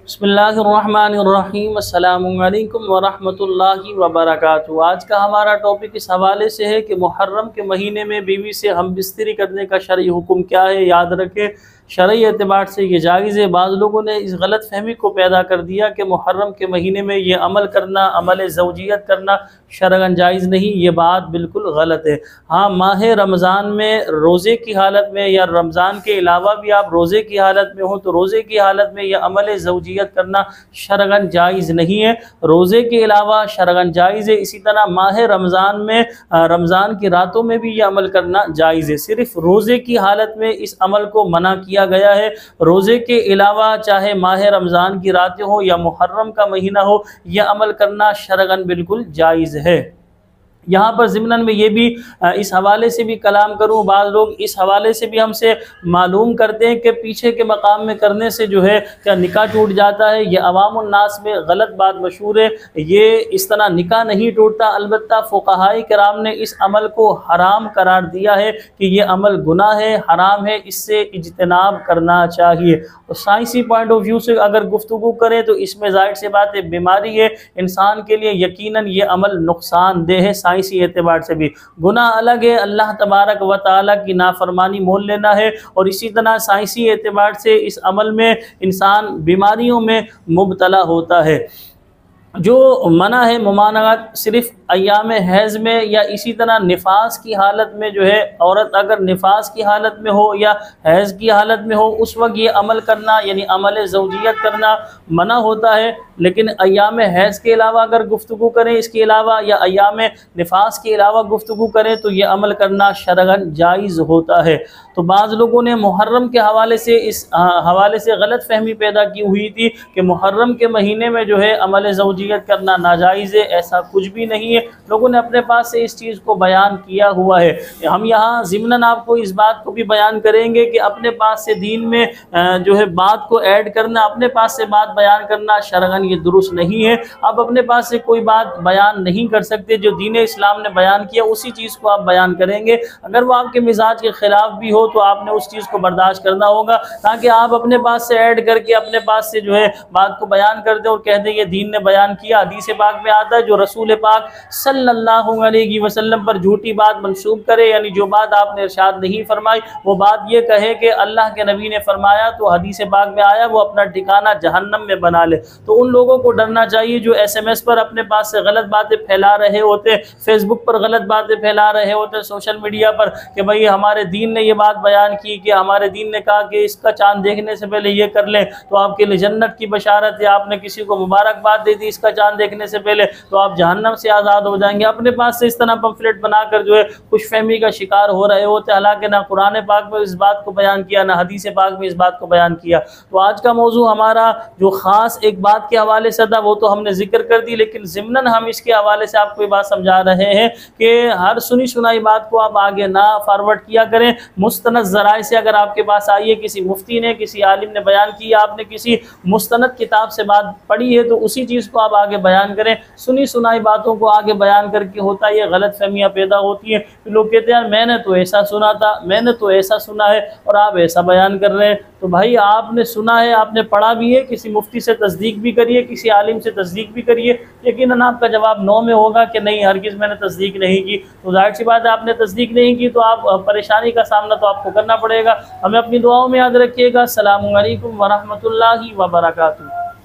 بسم اللہ الرحمن الرحیم، السلام علیکم ورحمۃ اللہ وبرکاتہ۔ آج کا ہمارا ٹاپک اس حوالے سے ہے کہ محرم کے مہینے میں بیوی سے ہم بستری کرنے کا شرعی حکم کیا ہے۔ یاد رکھیں شرعی اعتبار سے یہ جائز ہے۔ بعض لوگوں نے اس غلط فہمی کو پیدا کر دیا کہ محرم کے مہینے میں یہ عمل کرنا، عمل زوجیت کرنا شرعاً جائز نہیں۔ یہ بات بالکل غلط ہے۔ ہاں، ماہ رمضان میں روزے کی حالت میں یا رمضان کے علاوہ بھی آپ روزے کی حالت میں ہوں تو روزے کی حالت میں یہ عمل زوجیت کرنا شرعاً جائز نہیں ہے۔ روزے کے علاوہ شرعاً جائز ہے۔ اسی طرح ماہ رمضان میں رمضان کی راتوں میں بھی یہ عمل کرنا جائز ہے۔ صرف روزے کی حالت میں اس عمل کو منع کیا گیا ہے۔ روزے کے علاوہ چاہے ماہ رمضان کی راتیں ہو یا محرم کا مہینہ ہو، یہ عمل کرنا شرعاً بالکل جائز ہے۔ یہاں پر ضمن میں یہ بھی اس حوالے سے بھی کلام کروں، بعض لوگ اس حوالے سے بھی ہم سے معلوم کرتے ہیں کہ پیچھے کے مقام میں کرنے سے جو ہے کیا نکاح ٹوٹ جاتا ہے۔ یہ عوام الناس میں غلط بات مشہور ہے۔ یہ اس طرح نکاح نہیں ٹوٹتا، البتہ فقہائے کرام نے اس عمل کو حرام قرار دیا ہے کہ یہ عمل گناہ ہے، حرام ہے، اس سے اجتناب کرنا چاہیے۔ اور سائنسی پوائنٹ آف ویو سے اگر گفتگو کریں تو اس میں ظاہر سی بات ہے بیماری ہے، انسان کے لیے یقیناً یہ عمل نقصان دہ ہے۔ سائنسی اعتبار سے بھی گناہ الگ ہے، اللہ تبارک و تعالیٰ کی نافرمانی مول لینا ہے، اور اسی طرح سائنسی اعتبار سے اس عمل میں انسان بیماریوں میں مبتلا ہوتا ہے۔ جو منع ہے ممانعت صرف ایام حیض میں یا اسی طرح نفاس کی حالت میں جو ہے، عورت اگر نفاس کی حالت میں ہو یا حیض کی حالت میں ہو اس وقت یہ عمل کرنا یعنی عمل زوجیت کرنا منع ہوتا ہے۔ لیکن ایام حیض کے علاوہ اگر گفتگو کریں، اس کے علاوہ یا ایام نفاس کے علاوہ گفتگو کریں تو یہ عمل کرنا شرعاً جائز ہوتا ہے۔ تو بعض لوگوں نے محرم کے حوالے سے اس حوالے سے غلط فہمی پیدا کی ہوئی تھی کہ محرم کے مہینے میں جو ہے عمل زوجیت کرنا ناجائز ہے۔ ایسا کچھ بھی نہیں ہے، لوگوں نے اپنے پاس سے اس چیز کو بیان کیا ہوا ہے۔ ہم یہاں ضمناً آپ کو اس بات کو بھی بیان کریں گے کہ اپنے پاس سے دین میں جو ہے بات کو ایڈ کرنا، اپنے پاس سے بات بیان کرنا شرعاً یہ درست نہیں ہے۔ آپ اپنے پاس سے کوئی بات بیان نہیں کر سکتے، جو دین اسلام نے بیان کیا اسی چیز کو آپ بیان کریں گے۔ اگر وہ آپ کے مزاج کے خلاف بھی ہو تو آپ نے اس چیز کو برداشت کرنا ہوگا، تاکہ آپ اپنے پاس سے ایڈ کر کے اپنے پاس سے جو ہے بات کو بیان کر دیں اور کہہ دیں یہ دین نے بیان کیا۔ حدیث پاک میں آتا ہے جو رسول پاک صلی اللہ علیہ وسلم پر جھوٹی بات منسوب کرے، یعنی جو بات آپ نے ارشاد نہیں فرمائی وہ بات یہ کہے کہ اللہ کے نبی نے فرمایا تو حدیث پاک میں آیا، وہ اپنا ٹھکانہ جہنم میں بنا لے۔ تو ان لوگوں کو ڈرنا چاہیے جو ایس ایم ایس پر اپنے پاس سے غلط باتیں پھیلا رہے ہوتے، فیس بک پر غلط باتیں پھیلا رہے ہوتے، سوشل میڈیا پر کہ بھئی ہمارے دین نے یہ بات بیان کی کہ ہمارے دین نے کہا کہ اس کا چاند دیکھنے سے پہلے یہ کر لیں تو آپ کے لیے جنت کی بشارت ہے، آپ نے کسی کو مبارکباد دے دی اس کا چاند دیکھنے سے پہلے تو آپ جہنم سے آزاد ہو جائیں گے۔ اپنے پاس سے اس طرح پمفلٹ بنا کر جو ہے خوش فہمی کا شکار ہو رہے ہوتے، حالانکہ نہ قرآن پاک میں اس بات کو بیان کیا نہ حدیث پاک میں اس بات کو بیان کیا۔ تو آج کا موضوع ہمارا جو خاص ایک بات کے حوالے سے تھا وہ تو ہم نے ذکر کر دی، لیکن ضمناً ہم اس کے حوالے سے آپ کو یہ بات سمجھا رہے ہیں کہ ہر سنی سنائی بات کو آپ آگے نہ فارورڈ کیا کریں۔ مستند ذرائع سے اگر آپ کے پاس آئی ہے، کسی مفتی نے کسی عالم نے بیان کی، آپ نے کسی مستند کتاب سے بات پڑھی ہے تو اسی چیز کو آپ آگے بیان کریں۔ سنی سنائی باتوں کو آگے بیان کر کے ہوتا ہے یہ غلط فہمیاں پیدا ہوتی ہیں، لوگ کہتے ہیں میں نے تو ایسا سنا تھا، میں نے تو ایسا سنا ہے اور آپ ایسا بیان کر رہے ہیں۔ تو بھائی آپ نے سنا ہے، آپ نے پڑھا بھی ہے، کسی مفتی سے تصدیق بھی کریے، کسی عالم سے تصدیق بھی کریے، یقیناً آپ کا جواب نو میں ہوگا کہ نہیں ہرگز میں نے تصدیق نہیں کی۔ تو ظاہر سی بات ہے آپ نے تصدیق نہیں کی تو آپ پریشانی کا سامنا تو آپ کو کرنا پڑے گا۔ ہمیں اپنی دعاؤں میں یاد رکھیے گا۔ السلام علیکم ورحمۃ اللہ وبرکاتہ۔